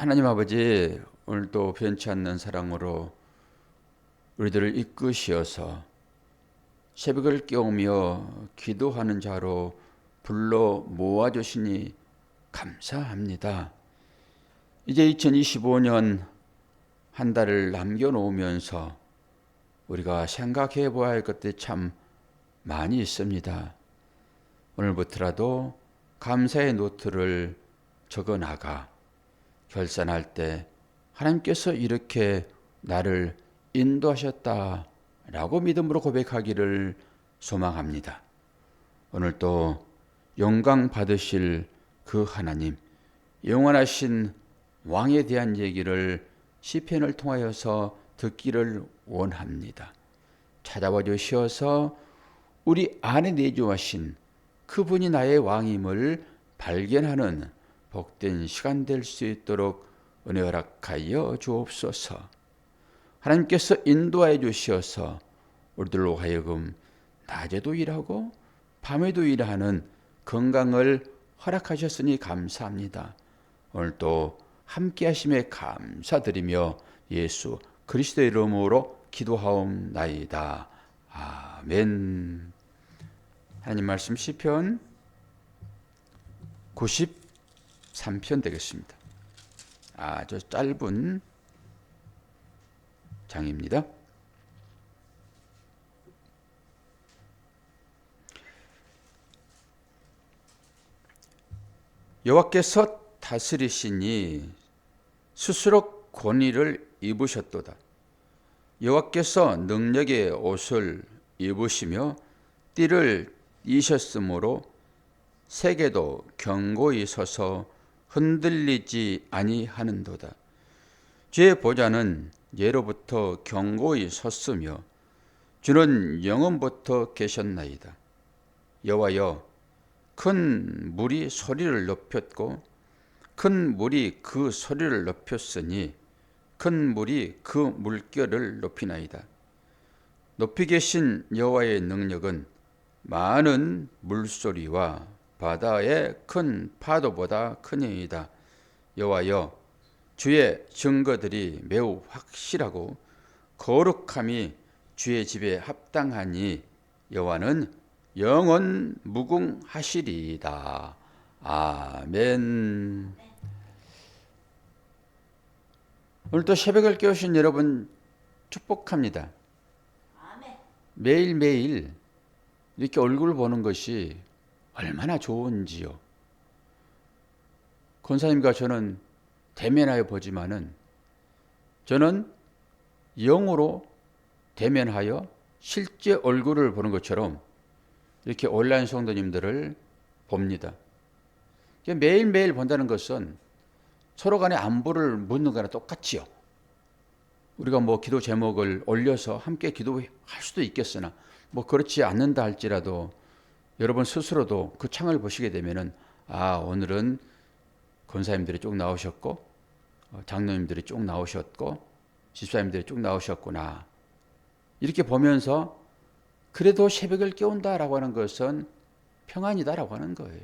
하나님 아버지, 오늘도 변치 않는 사랑으로 우리들을 이끄시어서 새벽을 깨우며 기도하는 자로 불러 모아주시니 감사합니다. 이제 2025년 한 달을 남겨놓으면서 우리가 생각해 보아야 할 것들이 참 많이 있습니다. 오늘부터라도 감사의 노트를 적어 나가 결산할 때 하나님께서 이렇게 나를 인도하셨다라고 믿음으로 고백하기를 소망합니다. 오늘 또 영광 받으실 그 하나님, 영원하신 왕에 대한 얘기를 시편을 통하여서 듣기를 원합니다. 찾아봐 주시어서 우리 안에 내주하신 그분이 나의 왕임을 발견하는 복된 시간 될 수 있도록 은혜 허락하여 주옵소서. 하나님께서 인도하여 주시어서 우리들로 하여금 낮에도 일하고 밤에도 일하는 건강을 허락하셨으니 감사합니다. 오늘 또 함께 하심에 감사드리며 예수 그리스도의 이름으로 기도하옵나이다. 아멘. 하나님 말씀 시편 93편 되겠습니다. 아주 짧은 장입니다. 여호와께서 다스리시니 스스로 권위를 입으셨도다. 여호와께서 능력의 옷을 입으시며 띠를 이셨으므로 세계도 견고히 서서 흔들리지 아니하는도다. 주의 보좌는 예로부터 견고히 섰으며 주는 영원부터 계셨나이다. 여호와여, 큰 물이 소리를 높였고 큰 물이 그 소리를 높였으니 큰 물이 그 물결을 높이나이다. 높이 계신 여호와의 능력은 많은 물소리와 바다의 큰 파도보다 크니이다. 여호와여, 주의 증거들이 매우 확실하고 거룩함이 주의 집에 합당하니 여호와는 영원 무궁하시리이다. 아멘. 오늘도 새벽을 깨우신 여러분 축복합니다. 매일매일 이렇게 얼굴 보는 것이 얼마나 좋은지요. 권사님과 저는 대면하여 보지만은 저는 영으로 대면하여 실제 얼굴을 보는 것처럼 이렇게 온라인 성도님들을 봅니다. 매일매일 본다는 것은 서로 간에 안부를 묻는 거나 똑같지요. 우리가 기도 제목을 올려서 함께 기도할 수도 있겠으나 그렇지 않는다 할지라도 여러분 스스로도 그 창을 보시게 되면은 오늘은 권사님들이 쭉 나오셨고 장로님들이 쭉 나오셨고 집사님들이 쭉 나오셨구나. 이렇게 보면서 그래도 새벽을 깨운다라고 하는 것은 평안이다라고 하는 거예요.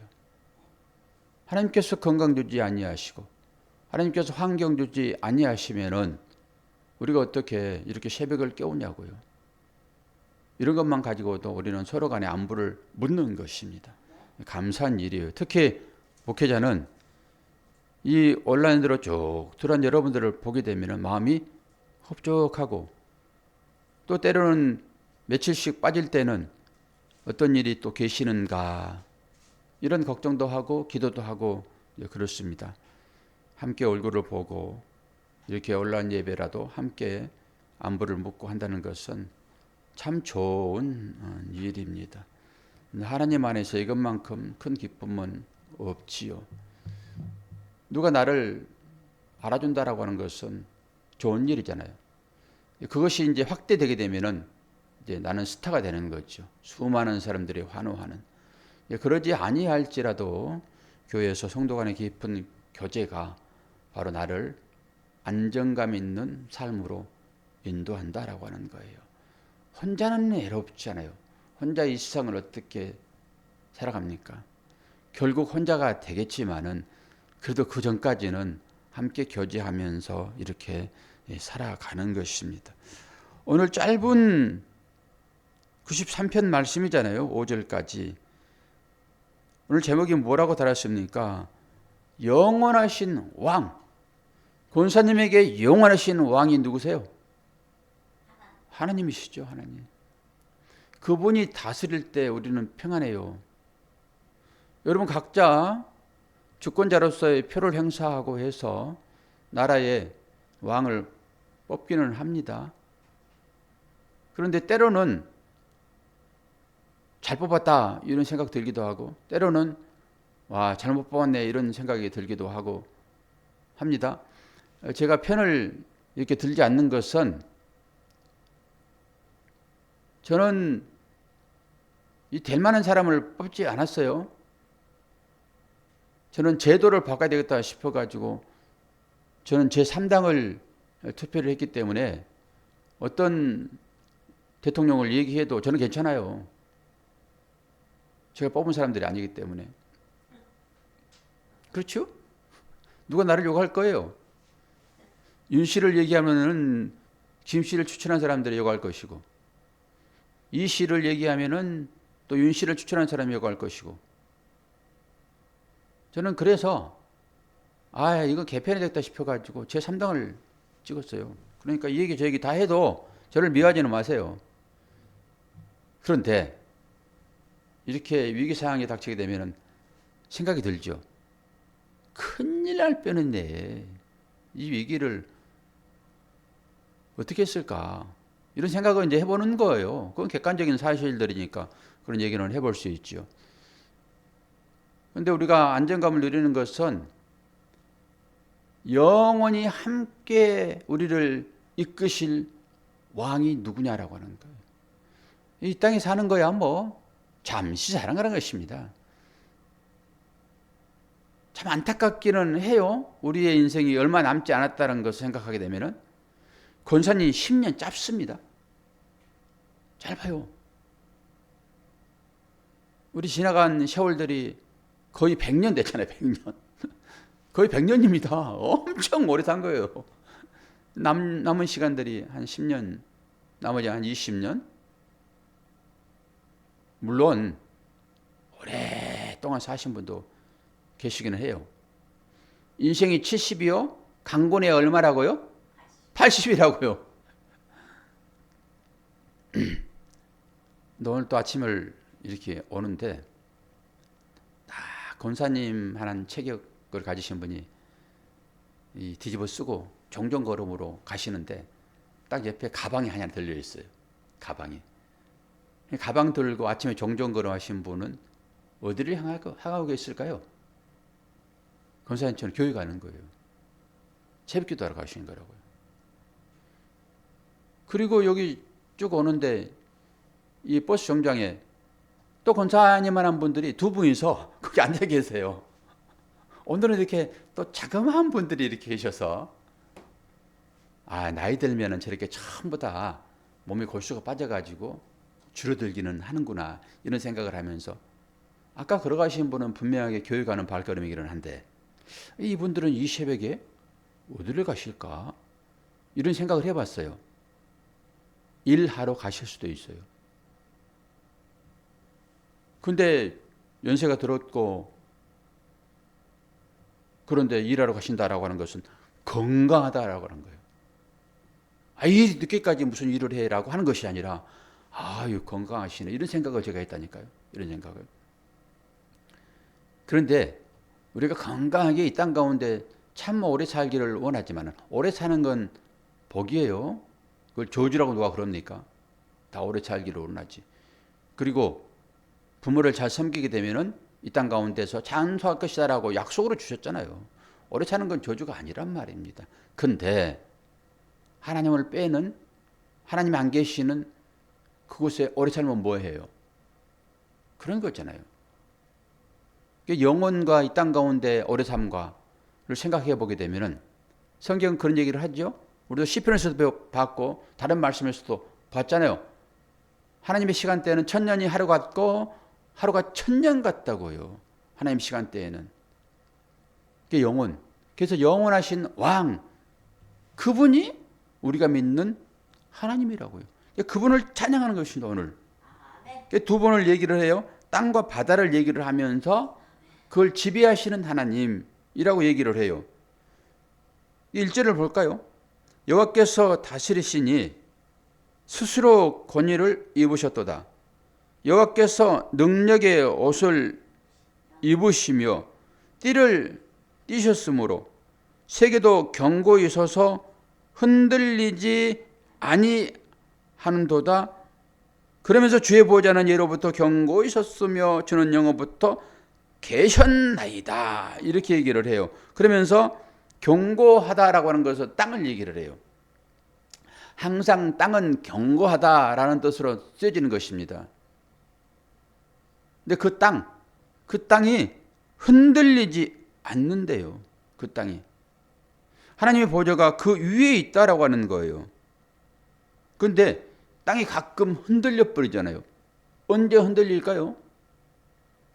하나님께서 건강 주지 아니하시고 하나님께서 환경 주지 아니하시면은 우리가 어떻게 이렇게 새벽을 깨우냐고요. 이런 것만 가지고도 우리는 서로 간에 안부를 묻는 것입니다. 감사한 일이에요. 특히 목회자는 이 온라인으로 쭉 들어온 여러분들을 보게 되면 마음이 흡족하고 또 때로는 며칠씩 빠질 때는 어떤 일이 또 계시는가 이런 걱정도 하고 기도도 하고 그렇습니다. 함께 얼굴을 보고 이렇게 온라인 예배라도 함께 안부를 묻고 한다는 것은 참 좋은 일입니다. 하나님 안에서 이것만큼 큰 기쁨은 없지요. 누가 나를 알아준다라고 하는 것은 좋은 일이잖아요. 그것이 이제 확대되게 되면은 이제 나는 스타가 되는 거죠. 수많은 사람들이 환호하는. 그러지 아니할지라도 교회에서 성도 간의 깊은 교제가 바로 나를 안정감 있는 삶으로 인도한다라고 하는 거예요. 혼자는 외롭잖아요. 혼자 이 세상을 어떻게 살아갑니까? 결국 혼자가 되겠지만은 그래도 그 전까지는 함께 교제하면서 이렇게 살아가는 것입니다. 오늘 짧은 93편 말씀이잖아요. 5절까지. 오늘 제목이 뭐라고 달았습니까? 영원하신 왕. 권사님에게 영원하신 왕이 누구세요? 하나님이시죠. 하나님. 그분이 다스릴 때 우리는 평안해요. 여러분 각자 주권자로서의 표를 행사하고 해서 나라의 왕을 뽑기는 합니다. 그런데 때로는 잘 뽑았다 이런 생각 들기도 하고, 때로는 와 잘못 뽑았네 이런 생각이 들기도 하고 합니다. 제가 편을 이렇게 들지 않는 것은, 저는 이 될 만한 사람을 뽑지 않았어요. 저는 제도를 바꿔야 되겠다 싶어가지고 저는 제3당을 투표를 했기 때문에 어떤 대통령을 얘기해도 저는 괜찮아요. 제가 뽑은 사람들이 아니기 때문에. 그렇죠? 누가 나를 욕할 거예요. 윤 씨를 얘기하면은 김 씨를 추천한 사람들이 욕할 것이고, 이 씨를 얘기하면은 또 윤 씨를 추천한 사람이 욕할 것이고. 저는 그래서 이거 개편이 됐다 싶어가지고 제 3당을 찍었어요. 그러니까 이 얘기 저 얘기 다 해도 저를 미워하지는 마세요. 그런데 이렇게 위기 상황이 닥치게 되면 생각이 들죠. 큰일 날 뻔했네. 이 위기를 어떻게 했을까? 이런 생각을 이제 해보는 거예요. 그건 객관적인 사실들이니까 그런 얘기는 해볼 수 있죠. 그런데 우리가 안정감을 누리는 것은 영원히 함께 우리를 이끄실 왕이 누구냐라고 하는 거예요. 이 땅에 사는 거야 뭐 잠시 사는 거라는 것입니다. 참 안타깝기는 해요. 우리의 인생이 얼마 남지 않았다는 것을 생각하게 되면은. 권사님 10년 짧습니다. 짧아요. 우리 지나간 세월들이 거의 100년 됐잖아요. 100년. 거의 100년입니다. 엄청 오래 산 거예요. 남은 시간들이 한 10년, 나머지 한 20년. 물론 오랫동안 사신 분도 계시기는 해요. 인생이 70이요? 강군에 얼마라고요? 80이라고요. 오늘 또 아침을 이렇게 오는데 권사님 하는 체격을 가지신 분이 뒤집어 쓰고 종종걸음으로 가시는데 딱 옆에 가방이 하나 들려 있어요. 가방이. 가방 들고 아침에 종종걸음 하신 분은 어디를 향하고 계실까요? 권사님처럼 교회 가는 거예요. 새벽기도 하러 가시는 거라고요. 그리고 여기 쭉 오는데 이 버스 정장에 또 권사님만한 분들이 두 분이서 거기 앉아 계세요. 오늘은 이렇게 또 자그마한 분들이 이렇게 계셔서 나이 들면은 저렇게 전부 다 몸에 골수가 빠져가지고 줄어들기는 하는구나 이런 생각을 하면서, 아까 걸어가신 분은 분명하게 교회 가는 발걸음이기는 한데 이분들은 이 새벽에 어디를 가실까 이런 생각을 해봤어요. 일하러 가실 수도 있어요. 근데 연세가 들었고 그런데 일하러 가신다라고 하는 것은 건강하다라고 하는 거예요. 이 늦게까지 무슨 일을 해라고 하는 것이 아니라 건강하시네 이런 생각을 제가 했다니까요. 이런 생각을. 그런데 우리가 건강하게 이 땅 가운데 참 오래 살기를 원하지만 오래 사는 건 복이에요. 그걸 저주라고 누가 그럽니까? 다 오래 살기를 원하지. 그리고 부모를 잘 섬기게 되면은 이 땅 가운데서 장수할 것이다라고 약속으로 주셨잖아요. 오래 사는 건 저주가 아니란 말입니다. 근데 하나님을 빼는, 하나님이 안 계시는 그곳에 오래 살면 뭐해요? 그런 거잖아요. 영혼과 이 땅 가운데 오래 삶과를 생각해 보게 되면은 성경은 그런 얘기를 하죠. 우리도 시편에서도 봤고 다른 말씀에서도 봤잖아요. 하나님의 시간대에는 1000년이 하루 같고 하루가 1000년 같다고요. 하나님 시간대에는. 그게 영혼. 그래서 영원하신 왕, 그분이 우리가 믿는 하나님이라고요. 그분을 찬양하는 것입니다. 오늘 두 번을 얘기를 해요. 땅과 바다를 얘기를 하면서 그걸 지배하시는 하나님이라고 얘기를 해요. 1절을 볼까요? 여호와께서 다스리시니 스스로 권위를 입으셨도다. 여호와께서 능력의 옷을 입으시며 띠를 띠셨으므로 세계도 견고히 서서 흔들리지 아니하는도다. 그러면서 주의 보좌는 예로부터 견고히 섰으며 주는 영어부터 계셨나이다. 이렇게 얘기를 해요. 그러면서 견고하다라고 하는 것은 땅을 얘기를 해요. 항상 땅은 견고하다라는 뜻으로 쓰여지는 것입니다. 근데 그 땅이 흔들리지 않는데요. 그 땅이. 하나님의 보좌가 그 위에 있다라고 하는 거예요. 그런데 땅이 가끔 흔들려 버리잖아요. 언제 흔들릴까요?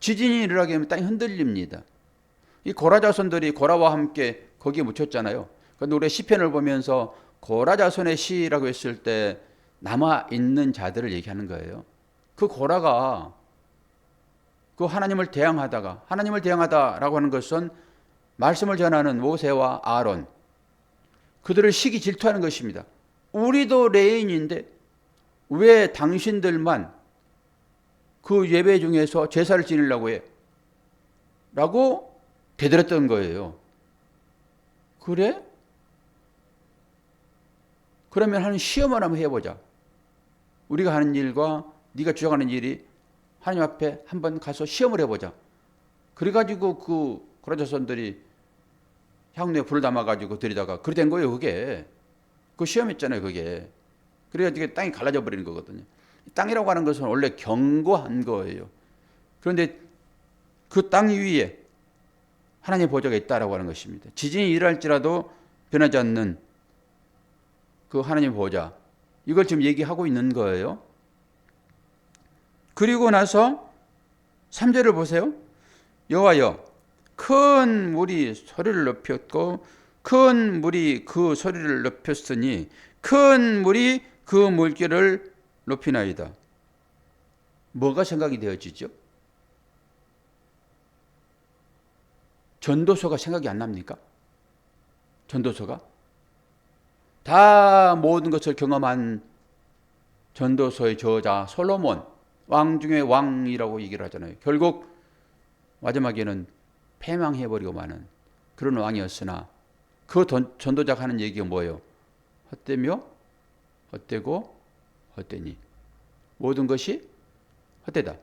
지진이 일어나게 되면 땅이 흔들립니다. 이 고라 자손들이 고라와 함께 거기에 묻혔잖아요. 그런데 우리 시편을 보면서 고라 자손의 시라고 했을 때 남아 있는 자들을 얘기하는 거예요. 그 고라가 그 하나님을 대항하다라고 하는 것은 말씀을 전하는 모세와 아론, 그들을 시기 질투하는 것입니다. 우리도 레인인데 왜 당신들만 그 예배 중에서 제사를 지내려고 해? 라고 대들었던 거예요. 그래? 그러면 한 시험을 한번 해보자. 우리가 하는 일과 네가 주장하는 일이 하나님 앞에 한번 가서 시험을 해보자. 그래가지고 그 고라 자손들이 향로에 불을 담아가지고 들이다가 그래 된 거예요. 그게 그 시험했잖아요. 그게 그래가지고 땅이 갈라져 버리는 거거든요. 땅이라고 하는 것은 원래 견고한 거예요. 그런데 그 땅 위에 하나님의 보좌가 있다라고 하는 것입니다. 지진이 일어날지라도 변하지 않는 그 하나님의 보좌, 이걸 지금 얘기하고 있는 거예요. 그리고 나서 3절을 보세요. 여호와여, 큰 물이 소리를 높였고 큰 물이 그 소리를 높였으니 큰 물이 그 물결을 높이나이다. 뭐가 생각이 되어지죠? 전도서가 생각이 안 납니까? 전도서가? 다 모든 것을 경험한 전도서의 저자 솔로몬, 왕 중에 왕이라고 얘기를 하잖아요. 결국 마지막에는 패망해버리고 마는 그런 왕이었으나 그 전도자가 하는 얘기가 뭐예요? 헛되며 헛되고 헛되니 모든 것이 헛되다.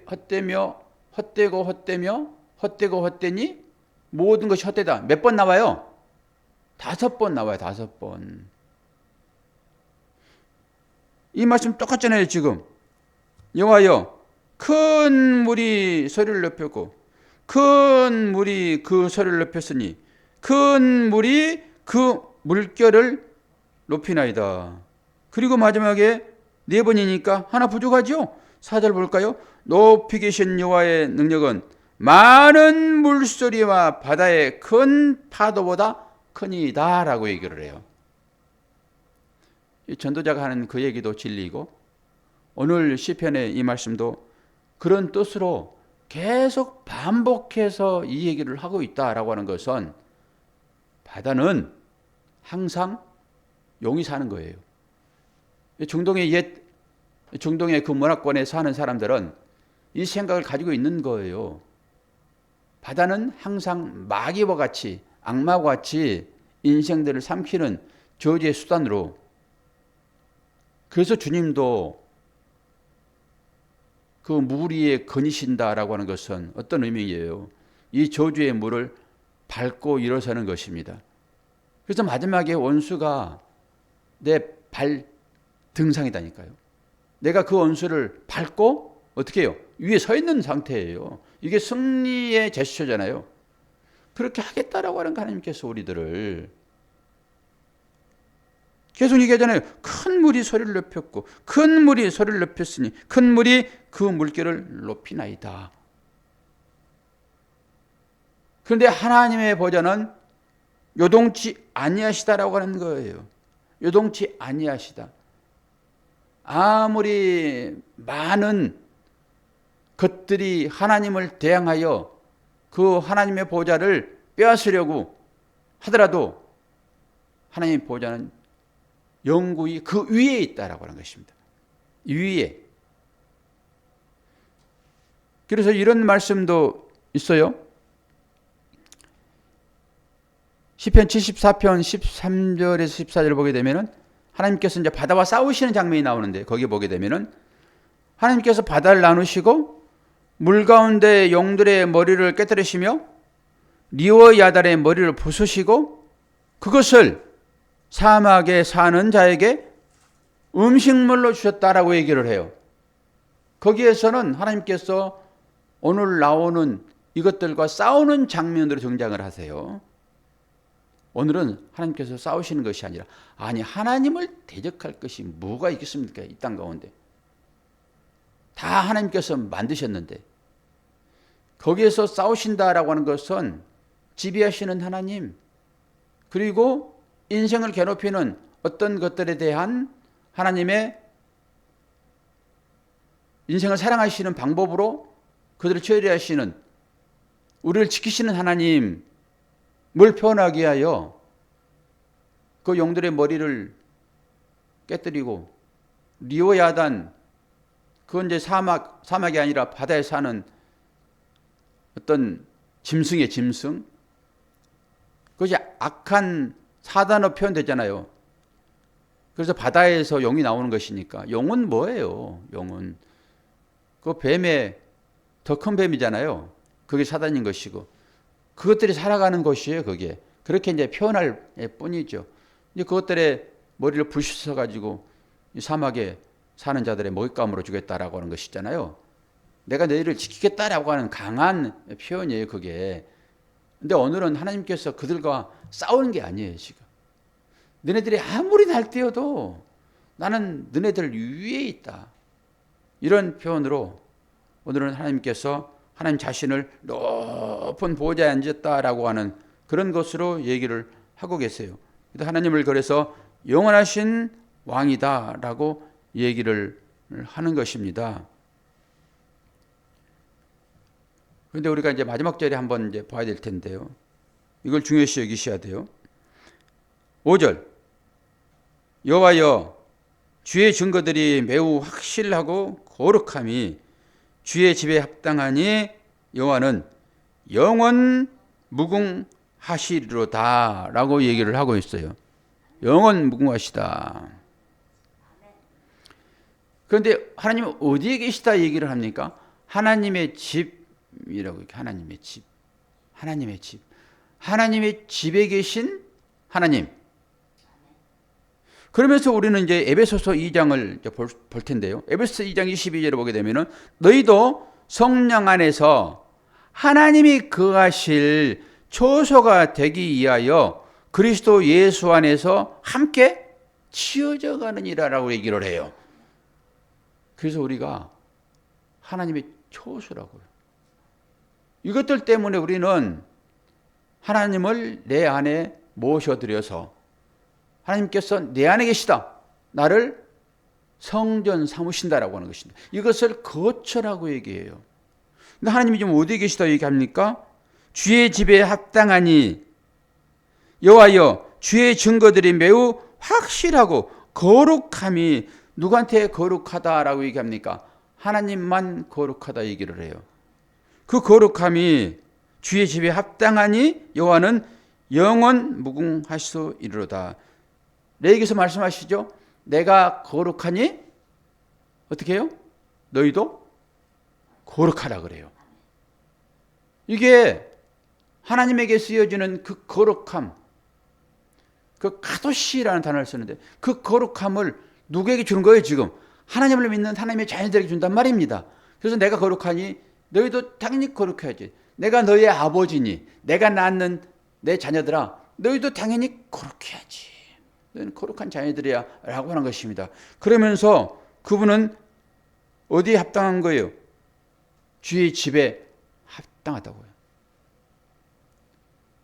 헛되며 헛되고 헛되며 헛되고 헛되니 모든 것이 헛되다. 몇 번 나와요? 5번 나와요. 5번. 이 말씀 똑같잖아요. 지금 여호와여, 큰 물이 소리를 높였고 큰 물이 그 소리를 높였으니 큰 물이 그 물결을 높이나이다. 그리고 마지막에 4번이니까 하나 부족하죠? 4절 볼까요? 높이 계신 여호와의 능력은 많은 물소리와 바다의 큰 파도보다 크니이다 라고 얘기를 해요. 이 전도자가 하는 그 얘기도 진리이고 오늘 시편의 이 말씀도 그런 뜻으로 계속 반복해서 이 얘기를 하고 있다라고 하는 것은 바다는 항상 용이 사는 거예요. 중동의 그 문화권에 사는 사람들은 이 생각을 가지고 있는 거예요. 바다는 항상 마귀와 같이 악마와 같이 인생들을 삼키는 저주의 수단으로, 그래서 주님도 그 물 위에 거니신다라고 하는 것은 어떤 의미예요? 이 저주의 물을 밟고 일어서는 것입니다. 그래서 마지막에 원수가 내 발 등상이다니까요. 내가 그 원수를 밟고 어떻게 해요? 위에 서 있는 상태예요. 이게 승리의 제스처잖아요. 그렇게 하겠다라고 하는 하나님께서 우리들을 계속 얘기하잖아요. 큰 물이 소리를 높였고 큰 물이 소리를 높였으니 큰 물이 그 물결을 높이나이다. 그런데 하나님의 보좌는 요동치 아니하시다라고 하는 거예요. 요동치 아니하시다. 아무리 많은 것들이 하나님을 대항하여 그 하나님의 보좌를 빼앗으려고 하더라도 하나님의 보좌는 영구히 그 위에 있다라고 하는 것입니다. 위에. 그래서 이런 말씀도 있어요. 시편 74편 13절에서 14절을 보게 되면은 하나님께서 이제 바다와 싸우시는 장면이 나오는데 거기 보게 되면은 하나님께서 바다를 나누시고 물 가운데 용들의 머리를 깨뜨리시며 리워 야달의 머리를 부수시고 그것을 사막에 사는 자에게 음식물로 주셨다라고 얘기를 해요. 거기에서는 하나님께서 오늘 나오는 이것들과 싸우는 장면으로 등장을 하세요. 오늘은 하나님께서 싸우시는 것이 아니라 아니 하나님을 대적할 것이 뭐가 있겠습니까? 이 땅 가운데. 다 하나님께서 만드셨는데 거기에서 싸우신다라고 하는 것은 지배하시는 하나님 그리고 인생을 괴롭히는 어떤 것들에 대한 하나님의 인생을 사랑하시는 방법으로 그들을 처리하시는 우리를 지키시는 하나님을 표현하기 위하여 그 용들의 머리를 깨뜨리고 리오야단 그건 이제 사막이 아니라 바다에 사는 어떤 짐승의 짐승 그것이 악한 사단으로 표현되잖아요. 그래서 바다에서 용이 나오는 것이니까 용은 뭐예요? 용은 그 뱀의 더 큰 뱀이잖아요. 그게 사단인 것이고 그것들이 살아가는 것이에요. 그게 그렇게 이제 표현할 뿐이죠. 이제 그것들의 머리를 부셔서 가지고 이 사막에 사는 자들의 먹잇감으로 주겠다라고 하는 것이잖아요. 내가 너희를 지키겠다라고 하는 강한 표현이에요. 그게. 근데 오늘은 하나님께서 그들과 싸우는 게 아니에요. 지금. 너네들이 아무리 날뛰어도 나는 너네들 위에 있다. 이런 표현으로 오늘은 하나님께서 하나님 자신을 높은 보좌에 앉았다라고 하는 그런 것으로 얘기를 하고 계세요. 하나님을 그래서 영원하신 왕이다라고 얘기를 하는 것입니다. 그런데 우리가 이제 마지막 절에 한번 이제 봐야 될 텐데요. 이걸 중요시 여기셔야 돼요. 5절. 여호와여 주의 증거들이 매우 확실하고 거룩함이 주의 집에 합당하니 여호와는 영원 무궁하시리로다 라고 얘기를 하고 있어요. 영원 무궁하시다. 그런데 하나님은 어디에 계시다 얘기를 합니까? 하나님의 집이라고. 하나님의 집. 하나님의 집. 하나님의 집에 계신 하나님. 그러면서 우리는 이제 에베소서 2장을 볼 텐데요. 에베소서 2장 22절을 보게 되면은 너희도 성령 안에서 하나님이 거하실 초소가 되기 위하여 그리스도 예수 안에서 함께 치어져 가느니라라고 얘기를 해요. 그래서 우리가 하나님의 초소라고요. 이것들 때문에 우리는 하나님을 내 안에 모셔드려서 하나님께서 내 안에 계시다. 나를 성전 삼으신다라고 하는 것입니다. 이것을 거처라고 얘기해요. 근데 하나님이 지금 어디에 계시다 얘기합니까? 주의 집에 합당하니 여호와여 주의 증거들이 매우 확실하고 거룩함이 누구한테 거룩하다라고 얘기합니까? 하나님만 거룩하다 얘기를 해요. 그 거룩함이 주의 집에 합당하니 여호와는 영원 무궁하시리로다. 레위기서 말씀하시죠. 내가 거룩하니 어떻게 해요? 너희도 거룩하라 그래요. 이게 하나님에게 쓰여지는 그 거룩함, 그 카도시라는 단어를 쓰는데 그 거룩함을 누구에게 주는 거예요? 지금 하나님을 믿는 하나님의 자녀들에게 준단 말입니다. 그래서 내가 거룩하니 너희도 당연히 거룩해야지. 내가 너희의 아버지니 내가 낳는 내 자녀들아 너희도 당연히 거룩해야지. 너희는 거룩한 자녀들이야 라고 하는 것입니다. 그러면서 그분은 어디에 합당한 거예요? 주의 집에 합당하다고요.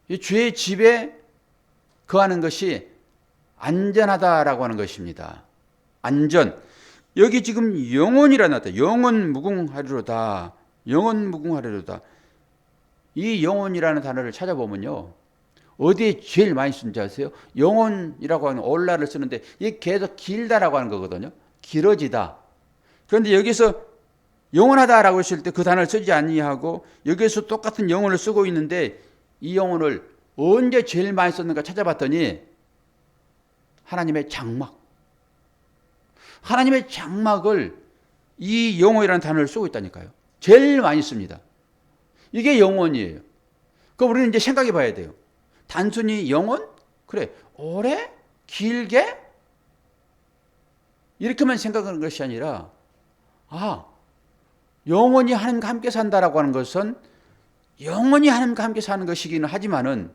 이 주의 집에 거하는 것이 안전하다라고 하는 것입니다. 안전. 여기 지금 영원이라 나왔다. 영원 무궁하리로다. 영원 무궁하리로다. 이 영원이라는 단어를 찾아보면요. 어디에 제일 많이 쓴지 아세요? 영원이라고 하는 올라를 쓰는데 이게 계속 길다라고 하는 거거든요. 길어지다. 그런데 여기서 영원하다라고 했을 때 그 단어를 쓰지 아니하고 여기서 똑같은 영혼을 쓰고 있는데 이 영혼을 언제 제일 많이 썼는가 찾아봤더니 하나님의 장막. 하나님의 장막을 이 영혼이라는 단어를 쓰고 있다니까요. 제일 많이 씁니다. 이게 영혼이에요. 그럼 우리는 이제 생각해 봐야 돼요. 단순히 영혼? 그래, 오래? 길게? 이렇게만 생각하는 것이 아니라 영원히 하나님과 함께 산다라고 하는 것은 영원히 하나님과 함께 사는 것이기는 하지만은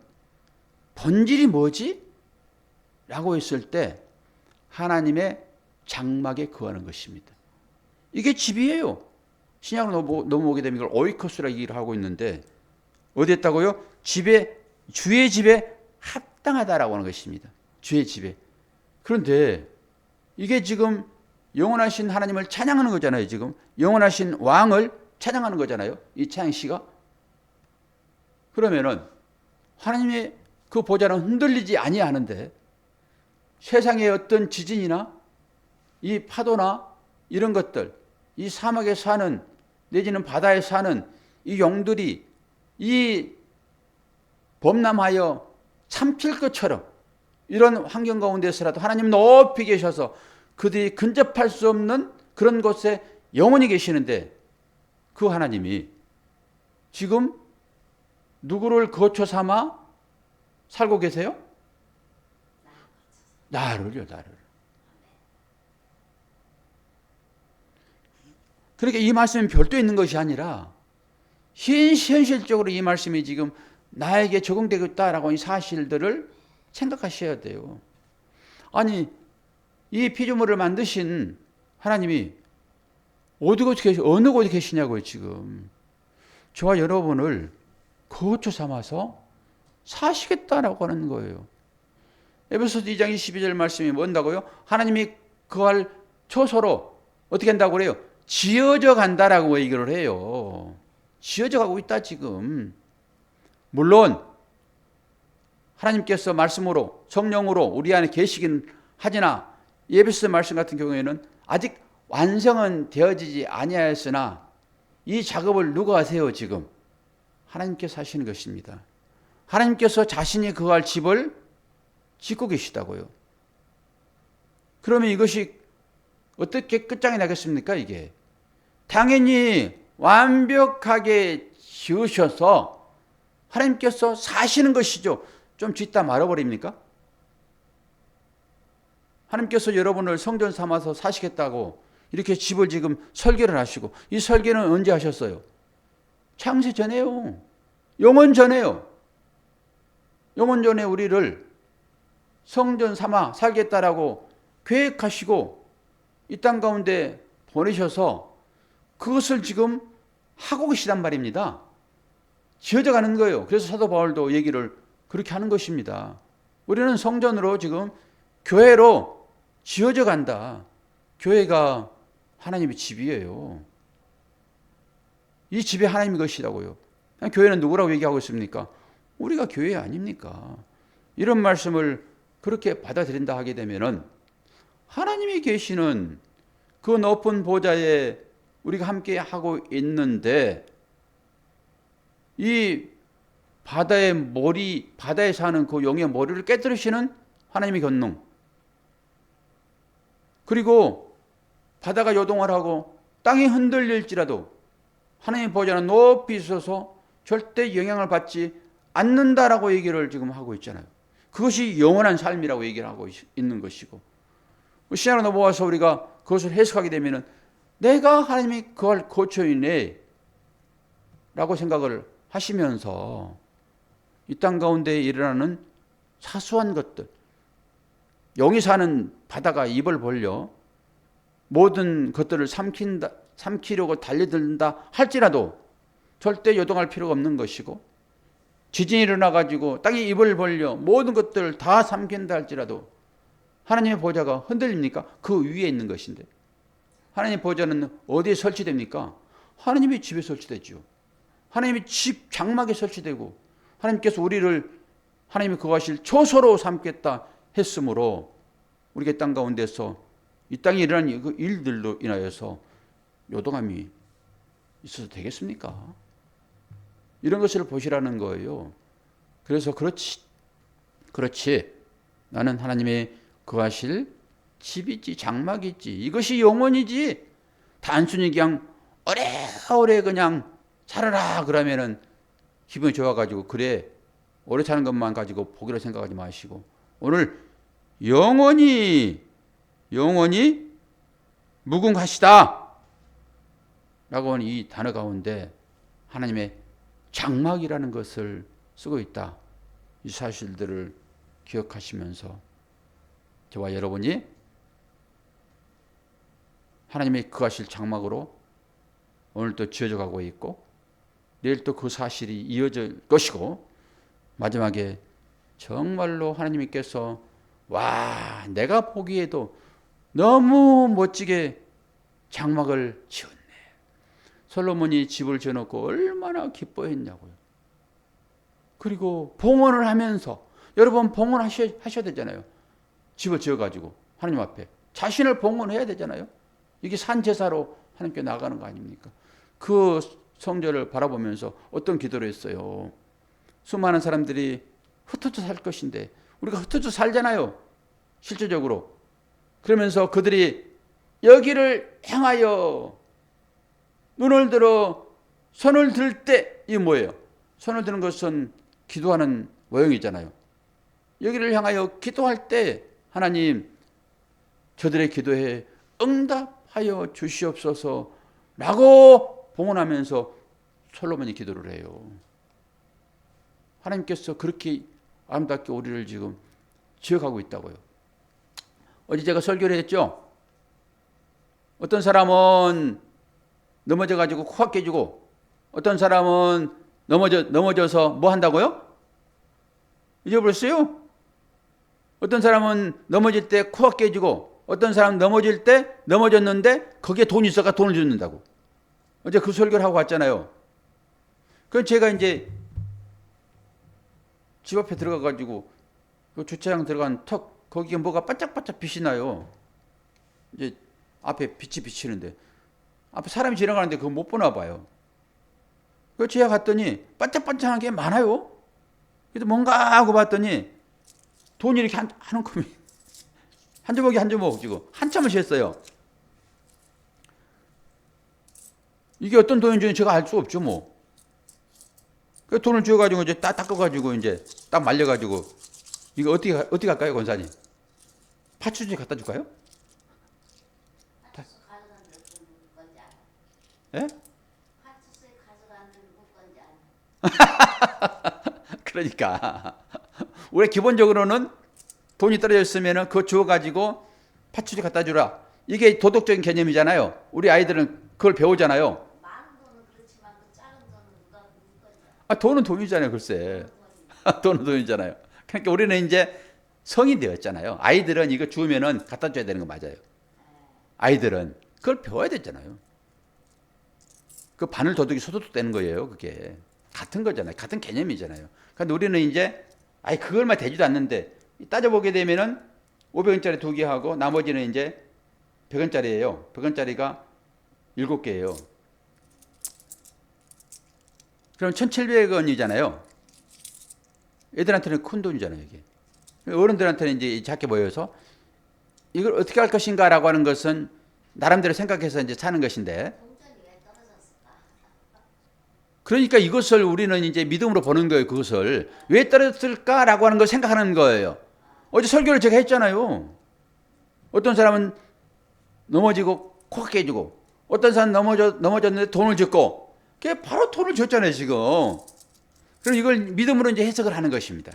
본질이 뭐지? 라고 했을 때 하나님의 장막에 거하는 것입니다. 이게 집이에요. 신약으로 넘어오게 되면 이걸 오이코스라고 얘기를 하고 있는데 어디 했다고요? 주의 집에 합당하다라고 하는 것입니다. 주의 집에. 그런데 이게 지금 영원하신 하나님을 찬양하는 거잖아요. 지금 영원하신 왕을 찬양하는 거잖아요. 이 찬양시가. 그러면은 하나님의 그 보좌는 흔들리지 아니하는데 세상의 어떤 지진이나 이 파도나 이런 것들, 이 사막에 사는 내지는 바다에 사는 이 용들이 이 범람하여 삼킬 것처럼 이런 환경 가운데서라도 하나님 높이 계셔서 그들이 근접할 수 없는 그런 곳에 영원히 계시는데 그 하나님이 지금 누구를 거처 삼아 살고 계세요? 나를요. 그러니까 이 말씀은 별도 있는 것이 아니라 현실적으로 이 말씀이 지금 나에게 적용되고 있다라고 하는 사실들을 생각하셔야 돼요. 아니 이 피조물을 만드신 하나님이 어느 곳에 계시냐고요. 지금 저와 여러분을 거처 삼아서 사시겠다라고 하는 거예요. 에베소서 2장 22절 말씀이 뭔다고요? 하나님이 거할 처소로 어떻게 한다고 그래요? 지어져 간다라고 얘기를 해요. 지어져 가고 있다 지금. 물론 하나님께서 말씀으로 성령으로 우리 안에 계시긴 하지나 에베소 말씀 같은 경우에는 아직 완성은 되어지지 아니하였으나 이 작업을 누가 하세요 지금? 하나님께서 하시는 것입니다. 하나님께서 자신이 거할 집을 짓고 계시다고요. 그러면 이것이 어떻게 끝장이 나겠습니까 이게? 당연히 완벽하게 지으셔서 하나님께서 사시는 것이죠. 좀 짓다 말아버립니까? 하나님께서 여러분을 성전 삼아서 사시겠다고 이렇게 집을 지금 설계를 하시고 이 설계는 언제 하셨어요? 창세 전에요. 영원 전에요. 영원 전에 우리를 성전 삼아 살겠다라고 계획하시고 이 땅 가운데 보내셔서 그것을 지금 하고 계시단 말입니다. 지어져 가는 거예요. 그래서 사도 바울도 얘기를 그렇게 하는 것입니다. 우리는 성전으로 지금 교회로 지어져 간다. 교회가 하나님의 집이에요. 이 집이 하나님의 것이라고요. 교회는 누구라고 얘기하고 있습니까? 우리가 교회 아닙니까? 이런 말씀을 그렇게 받아들인다 하게 되면은 하나님이 계시는 그 높은 보좌에 우리가 함께 하고 있는데 이 바다의 머리, 바다에 사는 그 용의 머리를 깨뜨리시는 하나님의 권능. 그리고 바다가 요동을 하고 땅이 흔들릴지라도 하나님의 보좌는 높이 있어서 절대 영향을 받지 않는다라고 얘기를 지금 하고 있잖아요. 그것이 영원한 삶이라고 얘기를 하고 있는 것이고 신약으로 넘어와서 우리가 그것을 해석하게 되면은 내가 하나님이 거할 거처이네 라고 생각을 하시면서 이 땅 가운데 일어나는 사소한 것들 영이 사는 바다가 입을 벌려 모든 것들을 삼키려고 달려든다 할지라도 절대 요동할 필요가 없는 것이고 지진이 일어나가지고 땅이 입을 벌려 모든 것들을 다 삼킨다 할지라도 하나님의 보좌가 흔들립니까? 그 위에 있는 것인데. 하나님의 보좌는 어디에 설치됩니까? 하나님의 집에 설치되죠. 하나님의 집 장막에 설치되고 하나님께서 우리를 하나님이 거하실 초소로 삼겠다 했으므로 우리가 땅 가운데서 이 땅에 일어난 그 일들로 인하여서 요동함이 있어도 되겠습니까? 이런 것을 보시라는 거예요. 그래서 그렇지. 나는 하나님의 거하실 집이지 장막이지. 이것이 영원이지. 단순히 그냥 오래오래 그냥 살아라 그러면은 기분이 좋아가지고 그래 오래 사는 것만 가지고 복이라 생각하지 마시고 오늘 영원히 무궁하시다 라고 하는 이 단어 가운데 하나님의 장막이라는 것을 쓰고 있다. 이 사실들을 기억하시면서 저와 여러분이 하나님의 거하실 장막으로 오늘도 지어져 가고 있고 내일 또 그 사실이 이어질 것이고 마지막에 정말로 하나님께서 와 내가 보기에도 너무 멋지게 장막을 지었네. 솔로몬이 집을 지어놓고 얼마나 기뻐했냐고요. 그리고 봉헌을 하면서 여러분 봉헌하셔야 되잖아요. 집을 지어가지고 하나님 앞에 자신을 봉헌해야 되잖아요. 이게 산제사로 하나님께 나가는 거 아닙니까? 그 성전을 바라보면서 어떤 기도를 했어요. 수많은 사람들이 흩어져 살 것인데 우리가 흩어져 살잖아요. 실제적으로. 그러면서 그들이 여기를 향하여 눈을 들어 손을 들 때 이게 뭐예요? 손을 드는 것은 기도하는 모형이잖아요. 여기를 향하여 기도할 때 하나님 저들의 기도에 응답하여 주시옵소서 라고 봉헌하면서 솔로몬이 기도를 해요. 하나님께서 그렇게 아름답게 우리를 지금 지어가고 있다고요. 어제 제가 설교를 했죠. 어떤 사람은 넘어져가지고 코가 깨지고 어떤 사람은 넘어져서 뭐 한다고요? 잊어버렸어요? 어떤 사람은 넘어질 때 코가 깨지고 어떤 사람은 넘어질 때 넘어졌는데 거기에 돈이 있어가 돈을 줬는다고. 어제 그 설교를 하고 왔잖아요. 그래서 제가 이제 집 앞에 들어가가지고 그 주차장 들어간 턱 거기에 뭐가 반짝반짝 빛이 나요. 이제 앞에 빛이 비치는데 앞에 사람이 지나가는데 그거 못 보나 봐요. 그래서 제가 갔더니 반짝반짝한 게 많아요. 그래서 뭔가 하고 봤더니 돈이 이렇게 한 움큼이 한 주먹이 한 주먹 지금 한참을 쟀어요. 이게 어떤 돈인지는 제가 알 수 없죠 뭐. 그 돈을 주어가지고 이제 딱 닦아가지고 이제 딱 말려가지고 이거 어떻게 할까요 권사님? 파출소에 갖다 줄까요? 예? 파출소에 가져가는 건지 그러니까 우리 기본적으로는 돈이 떨어져 있으면 그거 주어가지고 파출소에 갖다 주라. 이게 도덕적인 개념이잖아요. 우리 아이들은 그걸 배우잖아요. 많은 돈은 그렇지만 그 작은 돈은 누가 건지. 돈은 돈이잖아요, 글쎄. 돈은 돈이잖아요. 그러니까 우리는 이제 성인 되었잖아요. 아이들은 이거 주면은 갖다 줘야 되는 거 맞아요. 아이들은 그걸 배워야 되잖아요. 그 바늘 도둑이 소도둑 되는 거예요, 그게. 같은 거잖아요. 같은 개념이잖아요. 근데 우리는 이제 그걸만 되지도 않는데 따져보게 되면은 500원짜리 2개 하고 나머지는 이제 100원짜리예요. 100원짜리가 7개예요. 그럼 1,700원이잖아요. 애들한테는 큰 돈이잖아요, 이게. 어른들한테는 이제 작게 보여서 이걸 어떻게 할 것인가라고 하는 것은 나름대로 생각해서 이제 사는 것인데. 그러니까 이것을 우리는 이제 믿음으로 보는 거예요. 그것을 왜 떨어졌을까라고 하는 걸 생각하는 거예요. 어제 설교를 제가 했잖아요. 어떤 사람은 넘어지고 코가 깨지고 어떤 사람은 넘어졌는데 돈을 줬고 그게 바로 돈을 줬잖아요 지금. 그럼 이걸 믿음으로 이제 해석을 하는 것입니다.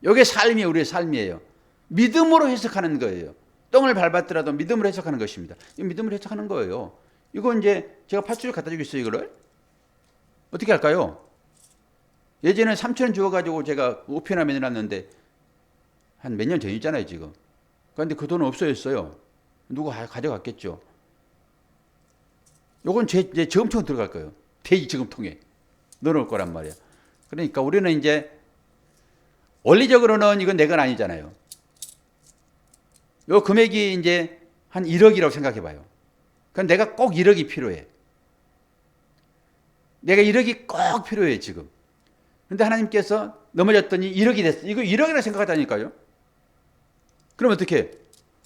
이게 삶이 우리의 삶이에요. 믿음으로 해석하는 거예요. 똥을 밟았더라도 믿음으로 해석하는 것입니다. 이 믿음으로 해석하는 거예요. 이거 이제 제가 파출소에 갖다 주겠어요 이거를? 어떻게 할까요? 예전에 3,000원 주어가지고 제가 우편함에 내놨는데 한 몇 년 전이잖아요 지금. 그런데 그 돈은 없어졌어요. 누가 가져갔겠죠. 요건 제 저금통 들어갈 거예요. 대지 저금통에 넣어놓을 거란 말이야. 그러니까 우리는 이제 원리적으로는 이건 내 건 아니잖아요. 요 금액이 이제 한 1억이라고 생각해 봐요. 그럼 내가 꼭 1억이 필요해. 내가 1억이 꼭 필요해 지금. 근데 하나님께서 넘어졌더니 1억이 됐어. 이거 1억이라 생각하다니까요. 그럼 어떻게?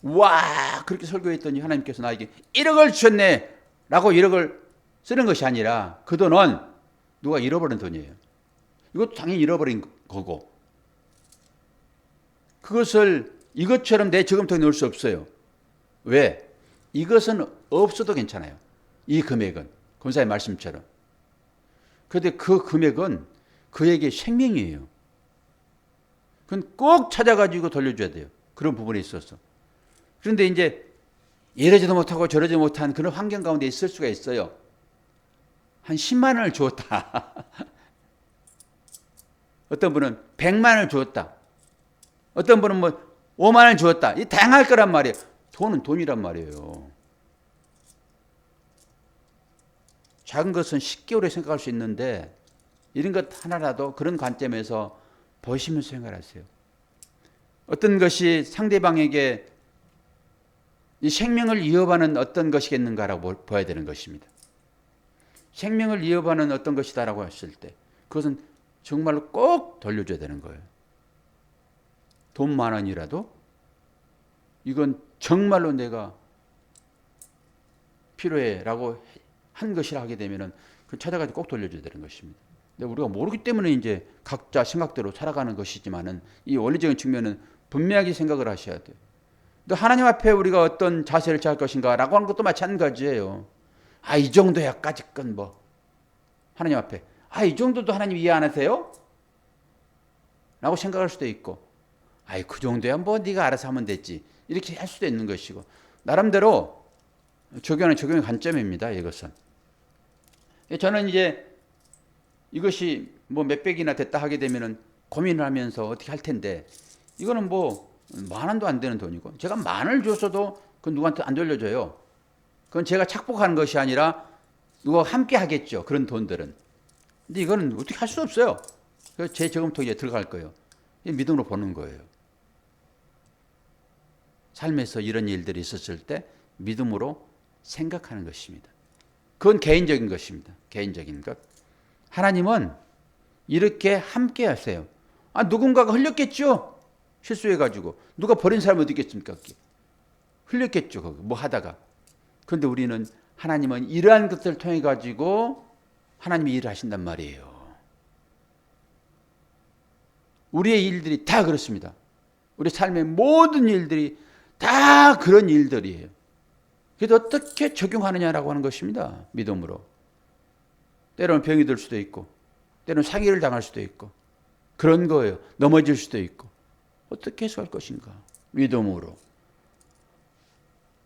와, 그렇게 설교했더니 하나님께서 나에게 1억을 주셨네 라고 1억을 쓰는 것이 아니라 그 돈은 누가 잃어버린 돈이에요. 이것도 당연히 잃어버린 거고, 그것을 이것처럼 내 저금통에 넣을 수 없어요. 왜? 이것은 없어도 괜찮아요. 이 금액은 권사의 말씀처럼. 그런데 그 금액은 그에게 생명이에요. 그건 꼭 찾아가지고 돌려줘야 돼요. 그런 부분에 있어서. 그런데 이제 이러지도 못하고 저러지도 못한 그런 환경 가운데 있을 수가 있어요. 한 10만 원을 주었다. 어떤 분은 100만 원을 주었다. 어떤 분은 뭐 5만 원을 주었다. 이 다양할 거란 말이에요. 돈은 돈이란 말이에요. 작은 것은 10개월에 생각할 수 있는데 이런 것 하나라도 그런 관점에서 보시면서 생각하세요. 어떤 것이 상대방에게 이 생명을 이어받는 어떤 것이겠는가라고 봐야 되는 것입니다. 생명을 이어받는 어떤 것이다라고 했을 때 그것은 정말로 꼭 돌려줘야 되는 거예요. 돈 10,000원이라도 이건 정말로 내가 필요해라고 한 것이라 하게 되면은 그 찾아가서 꼭 돌려줘야 되는 것입니다. 근데 우리가 모르기 때문에 이제 각자 생각대로 살아가는 것이지만은 이 원리적인 측면은 분명하게 생각을 하셔야 돼요. 또 하나님 앞에 우리가 어떤 자세를 취할 것인가라고 하는 것도 마찬가지예요. 아, 이 정도야까지 건 뭐 하나님 앞에 아, 이 정도도 하나님 이해 안 하세요? 라고 생각할 수도 있고, 아이 그 정도야 뭐 네가 알아서 하면 됐지 이렇게 할 수도 있는 것이고, 나름대로 적용의 관점입니다. 이것은 저는 이제 이것이 뭐 몇백이나 됐다 하게 되면은 고민을 하면서 어떻게 할 텐데, 이거는 뭐 10,000원도 안 되는 돈이고 제가 10,000원을 줬어도 그건 누구한테 안 돌려줘요. 그건 제가 착복하는 것이 아니라 누가 함께 하겠죠. 그런 돈들은. 근데 이거는 어떻게 할 수 없어요. 그래서 제 저금통에 들어갈 거예요. 믿음으로 보는 거예요. 삶에서 이런 일들이 있었을 때 믿음으로 생각하는 것입니다. 그건 개인적인 것입니다. 개인적인 것. 하나님은 이렇게 함께 하세요. 아, 누군가가 흘렸겠죠. 실수해가지고 누가 버린 사람이 어디 있겠습니까? 흘렸겠죠. 뭐 하다가. 그런데 우리는 하나님은 이러한 것들을 통해 가지고 하나님이 일을 하신단 말이에요. 우리의 일들이 다 그렇습니다. 우리 삶의 모든 일들이 다 그런 일들이에요. 그래서 어떻게 적용하느냐라고 하는 것입니다. 믿음으로. 때로는 병이 들 수도 있고, 때로는 사기를 당할 수도 있고, 그런 거예요. 넘어질 수도 있고. 어떻게 해석할 것인가? 믿음으로.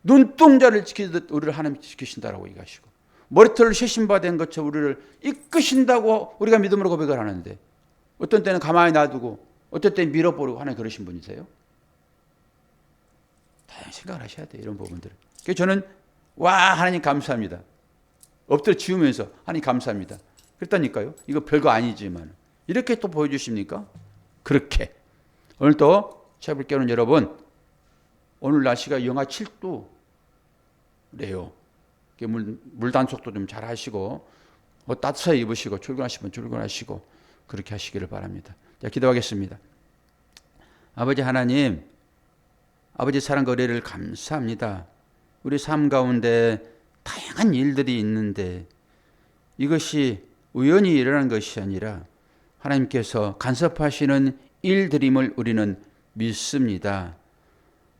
눈동자를 지키듯 우리를 하나님 지키신다라고 얘기하시고, 머리털을 쇄신받은 것처럼 우리를 이끄신다고 우리가 믿음으로 고백을 하는데, 어떤 때는 가만히 놔두고 어떤 때는 밀어버리고 하나님 그러신 분이세요? 다양한 생각을 하셔야 돼요. 이런 부분들을. 그래서 저는 와 하나님 감사합니다. 엎드려 지우면서 하나님 감사합니다. 그랬다니까요. 이거 별거 아니지만 이렇게 또 보여주십니까? 그렇게. 오늘 또 채볼 깨우는 여러분, 오늘 날씨가 영하 7도래요. 물 단속도 좀 잘 하시고 따뜻하게 입으시고 출근하시면 출근하시고 그렇게 하시기를 바랍니다. 자, 기도하겠습니다. 아버지 하나님, 아버지 사랑과 은혜를 감사합니다. 우리 삶 가운데 다양한 일들이 있는데 이것이 우연히 일어난 것이 아니라 하나님께서 간섭하시는 일들임을 우리는 믿습니다.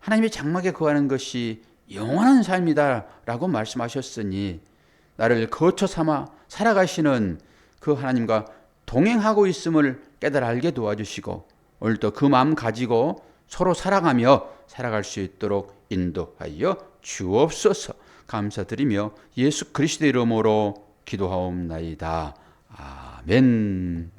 하나님의 장막에 거하는 것이 영원한 삶이다 라고 말씀하셨으니 나를 거처 삼아 살아가시는 그 하나님과 동행하고 있음을 깨달아 알게 도와주시고 오늘도 그 마음 가지고 서로 사랑하며 살아갈 수 있도록 인도하여 주옵소서. 감사드리며 예수 그리스도의 이름으로 기도하옵나이다. 아멘.